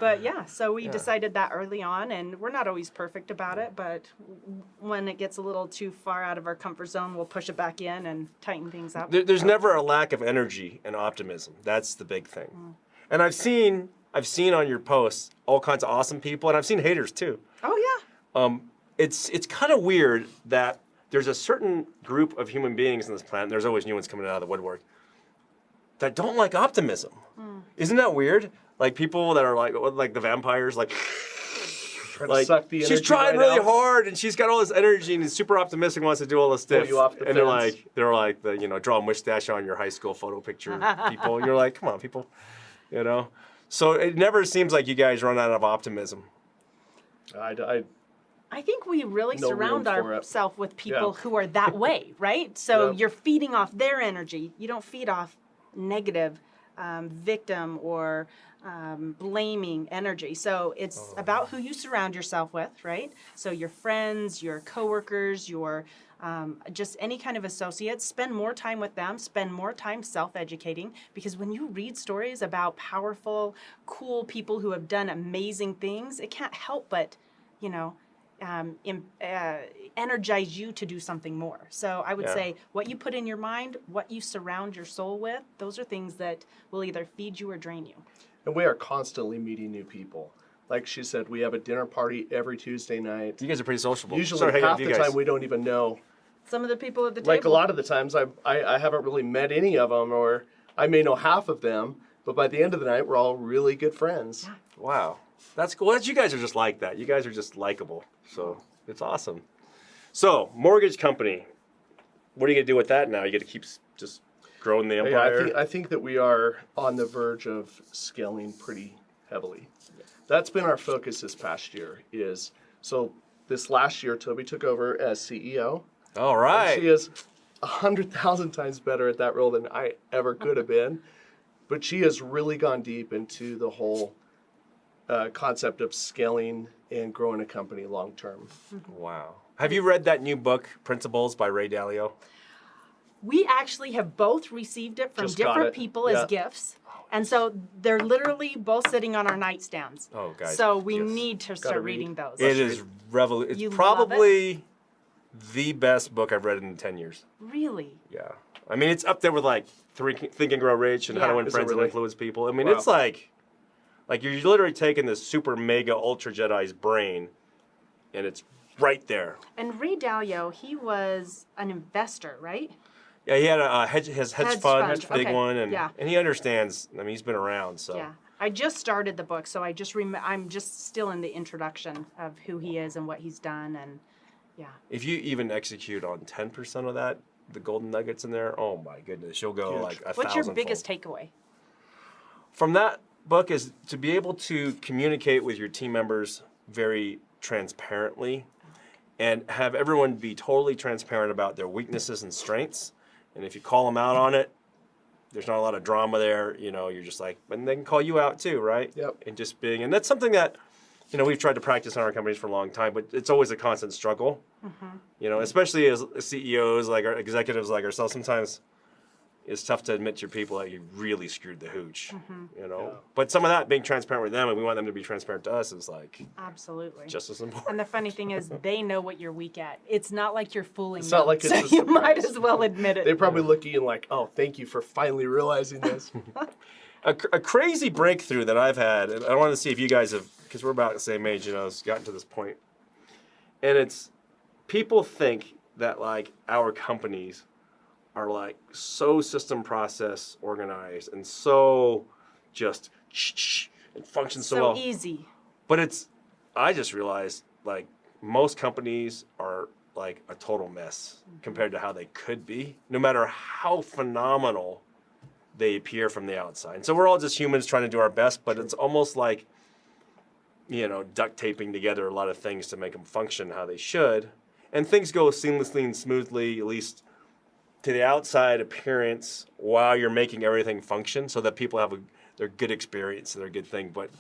But yeah, so we decided that early on, and we're not always perfect about it, but when it gets a little too far out of our comfort zone, we'll push it back in and tighten things up. There's never a lack of energy and optimism. That's the big thing. And I've seen on your posts all kinds of awesome people, and I've seen haters too. Oh yeah. It's kind of weird that there's a certain group of human beings on this planet, and there's always new ones coming out of the woodwork, that don't like optimism. Isn't that weird? Like people that are like the vampires, like to suck the she's energy trying right really out. hard and she's got all this energy and is super optimistic, wants to do all this stuff. you off the and fence. they're like the draw a mustache on your high school photo picture people. You're like, come on, people, So it never seems like you guys run out of optimism. I think we really No surround room for it. ourselves with people Yeah. who are that way, right? So Yeah. you're feeding off their energy. You don't feed off negative victim or blaming energy. So it's about who you surround yourself with, right? So your friends, your coworkers, your just any kind of associates, spend more time with them, spend more time self-educating, because when you read stories about powerful, cool people who have done amazing things, it can't help but, energize you to do something more. So I would say what you put in your mind, what you surround your soul with, those are things that will either feed you or drain you. And we are constantly meeting new people. Like she said, we have a dinner party every Tuesday night. You guys are pretty sociable. Usually Sorry, hanging out half with the you guys. time we don't even know. Some of the people at the Like a table. lot of the times I haven't really met any of them, or I may know half of them, but by the end of the night we're all really good friends. Wow, that's cool. You guys are just like that. You guys are just likable. So it's awesome. So mortgage company, what are you gonna do with that now? You got to keep just growing the empire. I think that we are on the verge of scaling pretty heavily. That's been our focus this past year. This last year, Tobi took over as CEO. All right. She is 100,000 times better at that role than I ever could have been. But she has really gone deep into the whole concept of scaling and growing a company long term. Wow. Have you read that new book, Principles by Ray Dalio? We actually have both received it from Just got different it. people Yeah. as gifts. And so they're literally both sitting on our nightstands. Oh, guys. So we yes. need to Gotta start read. reading those. It is It's You love probably the best book I've read in 10 years. Really? Yeah. I mean, it's up there with like Think and Grow Rich and How to Yeah. Win Is it Friends and really? Influence People. I mean, Wow. it's like you're literally taking this super mega ultra Jedi's brain and it's right there. And Ray Dalio, he was an investor, right? Yeah, he had his hedge fund, big okay. one, and Yeah. he understands. I mean, he's been around, so. Yeah. I just started the book, so I'm just still in the introduction of who he is and what he's done, and yeah. If you even execute on 10% of that, the golden nuggets in there, oh my goodness, you'll go Huge. like a What's your thousandfold. biggest takeaway? From that book is to be able to communicate with your team members very transparently and have everyone be totally transparent about their weaknesses and strengths. And if you call them out on it, there's not a lot of drama there. You're just like, and they can call you out too, right? Yep. And just and that's something that, we've tried to practice in our companies for a long time, but it's always a constant struggle. Especially as CEOs, like our executives like ourselves, sometimes it's tough to admit to your people that you really screwed the hooch, But some of that, being transparent with them, and we want them to be transparent to us, is like Absolutely. just as important. And the funny thing is, they know what you're weak at. It's not like you're fooling It's them. not like it's so a you might surprise. as well admit it. They probably look at you and like, oh, thank you for finally realizing this. A crazy breakthrough that I've had, and I want to see if you guys have, because we're about the same age, it's gotten to this point. And it's, people think that like our companies are like so system process organized and so just and function so well. easy. But I just realized like most companies are like a total mess compared to how they could be, no matter how phenomenal they appear from the outside. And so we're all just humans trying to do our best, but it's almost like, duct taping together a lot of things to make them function how they should. And things go seamlessly and smoothly, at least to the outside appearance, while you're making everything function so that people have their good experience and their good thing. But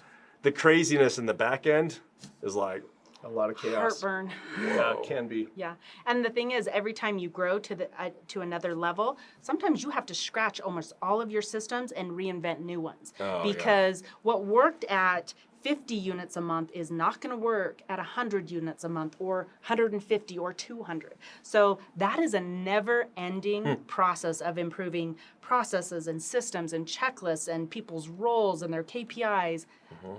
the craziness in the back end is like a lot of chaos. Heartburn. Yeah, it can be. Yeah, and the thing is, every time you grow to another level, sometimes you have to scratch almost all of your systems and reinvent new ones. Because what worked at 50 units a month is not going to work at 100 units a month or 150 or 200. So that is a never-ending process of improving processes and systems and checklists and people's roles and their KPIs.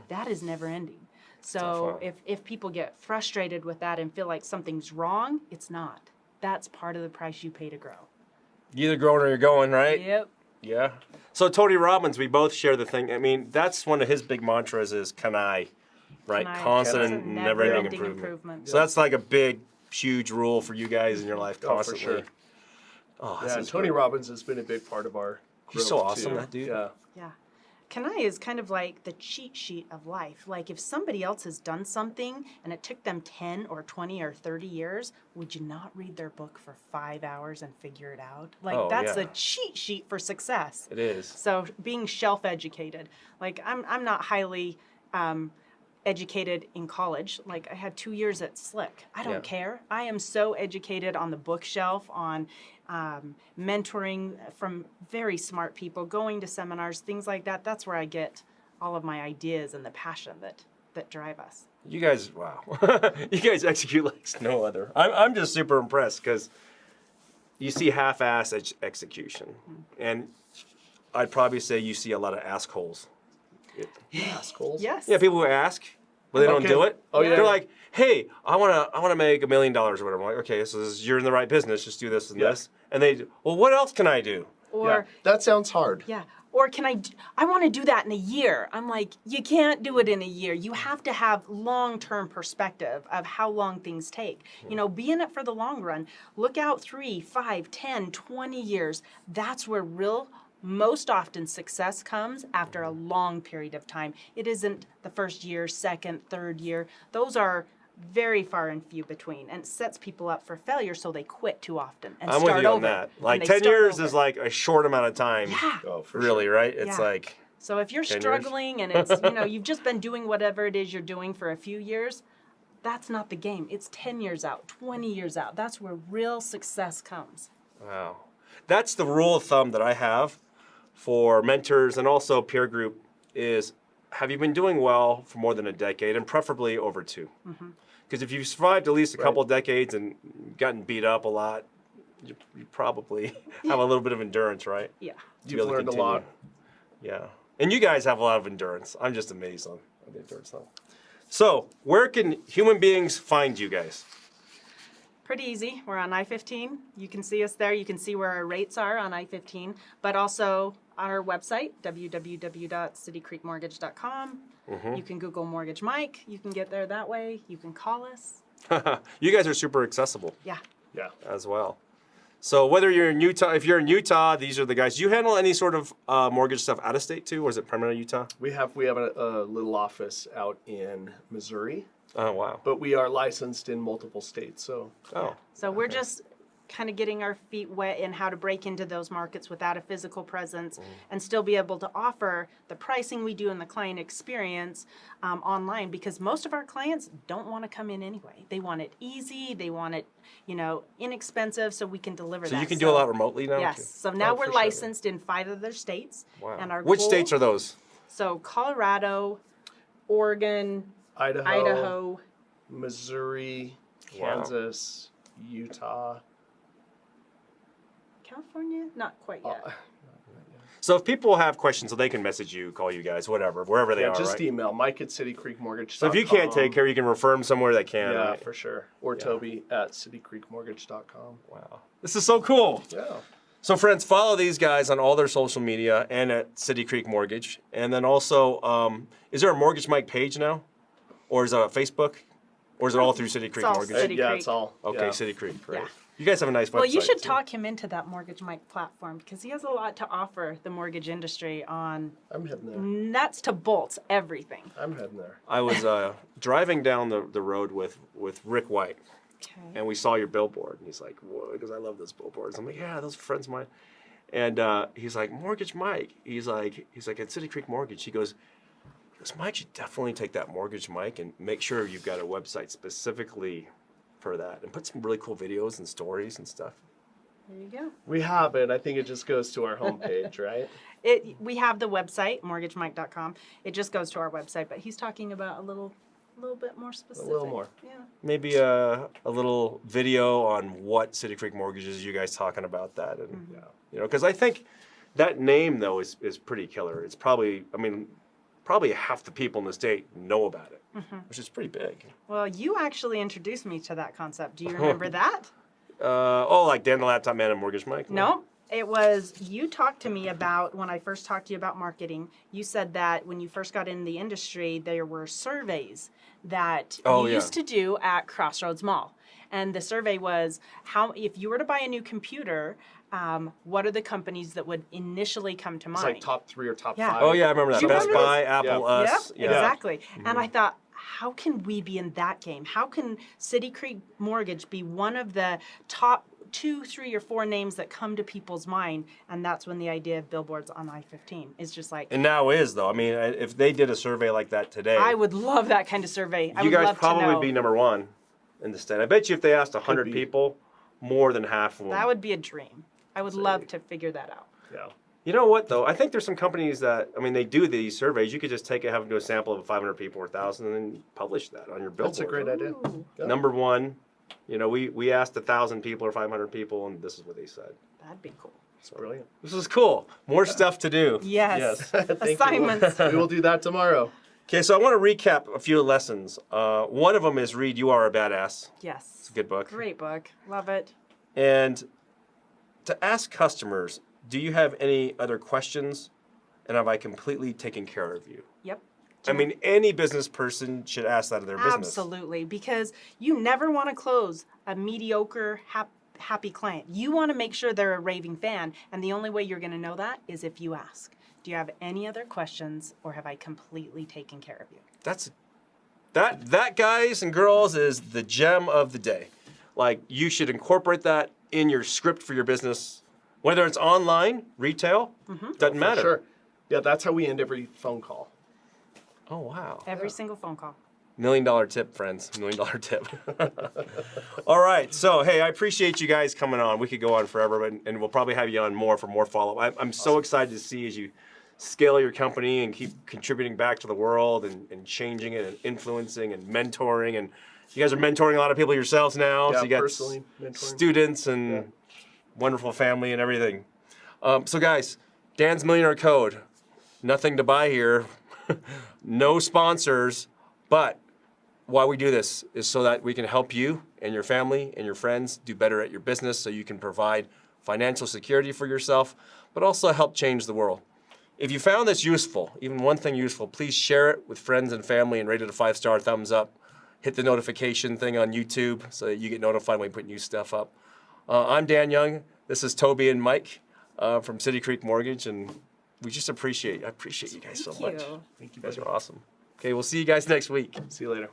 That is never-ending. So if people get frustrated with that and feel like something's wrong, it's not. That's part of the price you pay to grow. You either growing or you're going, right? Yep. Yeah. So Tony Robbins, we both share the thing. I mean, that's one of his big mantras is can I, right? Constant and never-ending improvement. So that's like a big, huge rule for you guys in your life constantly. For sure. Oh, Yeah, and Tony Robbins has been a big part of our growth. He's so awesome, too. that dude. Yeah. Yeah. Kanai is kind of like the cheat sheet of life. Like if somebody else has done something and it took them 10 or 20 or 30 years, would you not read their book for 5 hours and figure it out? Like that's the cheat sheet for success. It is. So being shelf-educated. Like I'm not highly educated in college. Like I had 2 years at Slick. I don't care. I am so educated on the bookshelf, on mentoring from very smart people, going to seminars, things like that. That's where I get all of my ideas and the passion that drive us. You guys, wow. You guys execute like no other. I'm just super impressed because you see half-ass execution. And I'd probably say you see a lot of assholes. Assholes? Yes. Yeah, people who ask, but they don't do it. Oh, yeah. They're like, hey, I wanna make $1 million or whatever. I'm like, okay, so you're in the right business. Just do this and this. And well, what else can I do? Or that sounds hard. yeah. Or I want to do that in a year. I'm like, you can't do it in a year. You have to have long-term perspective of how long things take. Be in it for the long run. Look out 3, 5, 10, 20 years. That's where most often success comes after a long period of time. It isn't the first year, second, third year. Those are very far and few between, and it sets people up for failure, so they quit too often and I'm start with you over. on that. And Like they 10 start years over. is like a short amount of time. Yeah. Oh, for Really, sure. right? It's Yeah. like So if you're 10 years? struggling and it's you've just been doing whatever it is you're doing for a few years, that's not the game. It's 10 years out, 20 years out. That's where real success comes. wow. That's the rule of thumb that I have for mentors and also peer group is have you been doing well for more than a decade and preferably over 2? Because if you've survived at least a couple of decades and gotten beat up a lot, you probably have a little bit of endurance, right? Yeah. To be You've able to learned a continue. lot. Yeah. And you guys have a lot of endurance. I'm just amazed on the endurance level. So, where can human beings find you guys? Pretty easy. We're on I-15. You can see us there. You can see where our rates are on I-15, but also on our website, www.citycreekmortgage.com. You can Google Mortgage Mike. You can get there that way. You can call us. You guys are super accessible Yeah. Yeah. as well. So whether you're in Utah, if you're in Utah, these are the guys. Do you handle any sort of mortgage stuff out of state too, or is it primarily Utah? We have a little office out in Missouri, Oh, wow. but we are licensed in multiple states. So Oh, So we're just kind of getting our feet wet in how to break into those markets without a physical presence and still be able to offer the pricing we do and the client experience online, because most of our clients don't want to come in anyway. They want it easy. They want it, inexpensive, so we can deliver that. so you can do a lot remotely now? Yes. too? So now Oh, we're for sure. licensed in 5 other states. Wow. And our Which goal- states are those? So Colorado, Oregon, Idaho. Missouri, Wow. Kansas, Utah. California? Not quite yet. So if people have questions, so they can message you, call you guys, whatever, wherever they Yeah, are, just right? email Mike at citycreekmortgage.com. So if you can't take care, you can refer them somewhere that can. Yeah, right? for sure. Or Tobi at citycreekmortgage.com. Wow. This is so cool. Yeah. So friends, follow these guys on all their social media and at City Creek Mortgage. And then also, is there a Mortgage Mike page now? Or is it a Facebook? Or is it all through City Creek all Mortgage? City Yeah, Creek. it's all. Okay, yeah. City Creek, right. Yeah. You guys have a nice website. Well, you should too. talk him into that Mortgage Mike platform because he has a lot to offer the mortgage industry on I'm heading there. nuts to bolts, everything. I'm heading there. I was driving down the road with Rick White, Okay. and we saw your billboard. And he's like, whoa, because I love those billboards. I'm like, yeah, those are friends of mine. And he's like, Mortgage Mike. He's like at City Creek Mortgage. He goes, Mike, you definitely take that Mortgage Mike and make sure you've got a website specifically for that, and put some really cool videos and stories and stuff. There you go. We have it. I think it just goes to our homepage, right? We have the website, mortgagemike.com. It just goes to our website, but he's talking about a little bit more specific. A little more. Yeah. Maybe a little video on what City Creek Mortgage is. You guys talking about that, and you know, because I think that name though is pretty killer. It's probably, I mean, probably half the people in the state know about it, which is pretty big. Well, you actually introduced me to that concept. Do you remember that? Like Dan the Laptop Man and Mortgage Mike? No. It was, you talked to me about, when I first talked to you about marketing, you said that when you first got in the industry, there were surveys that you used to do at Crossroads Mall. And the survey was, if you were to buy a new computer, what are the companies that would initially come to It's mind? like top 3 or top Yeah. 5. Oh yeah, I remember that. Do you Best remember Buy, this? Apple, Yeah. Us. Yep, Yeah. exactly. And I thought, how can we be in that game? How can City Creek Mortgage be one of the top 2, 3, or 4 names that come to people's mind? And that's when the idea of billboards on I-15 is just like, And now is though. I mean, if they did a survey like that today, I would love that kind of survey. I you would guys love to probably know. be number one in the state. I bet you if they asked 100 be. people, more than half of them. That would be a dream. I would love to figure that out. Yeah. You know what though? I think there's some companies that, I mean, they do these surveys. You could just take it, have them do a sample of 500 people or 1,000, and then publish that on your billboard. That's a great idea. Ooh, Yeah. Number one, you know, we asked 1,000 people or 500 people, and this is what they said. that'd be cool. Brilliant. This is cool. More stuff to do. Yes. Thank you. Assignments. We will do that tomorrow. Okay, so I want to recap a few lessons. One of them is read "You Are a Badass." Yes. It's a good book. Great book. Love it. And to ask customers, do you have any other questions? And have I completely taken care of you? Yep. I mean, any business person should ask that of their business. Absolutely, because you never want to close a mediocre, happy client. You want to make sure they're a raving fan, and the only way you're going to know that is if you ask. Do you have any other questions, or have I completely taken care of you? That guys and girls is the gem of the day. Like, you should incorporate that in your script for your business, whether it's online, retail, doesn't matter. Sure. Yeah, that's how we end every phone call. Oh wow. Every single phone call. $1 million tip, friends. $1 million tip. All right. So, hey, I appreciate you guys coming on. We could go on forever, and we'll probably have you on more for more follow-up. I'm so excited to see as you scale your company and keep contributing back to the world and changing it and influencing and mentoring. And you guys are mentoring a lot of people yourselves now. Yeah, so you got personally mentoring. students and wonderful family and everything. So, guys, Dan's Millionaire Code. Nothing to buy here. No sponsors. But why we do this is so that we can help you and your family and your friends do better at your business so you can provide financial security for yourself, but also help change the world. If you found this useful, even one thing useful, please share it with friends and family and rate it a 5-star thumbs up. Hit the notification thing on YouTube so that you get notified when we put new stuff up. I'm Dan Young. This is Tobi and Mike from City Creek Mortgage, and I appreciate you guys so Thank much. you. Thank you, You guys buddy. are awesome. Okay, we'll see you guys next week. See you later.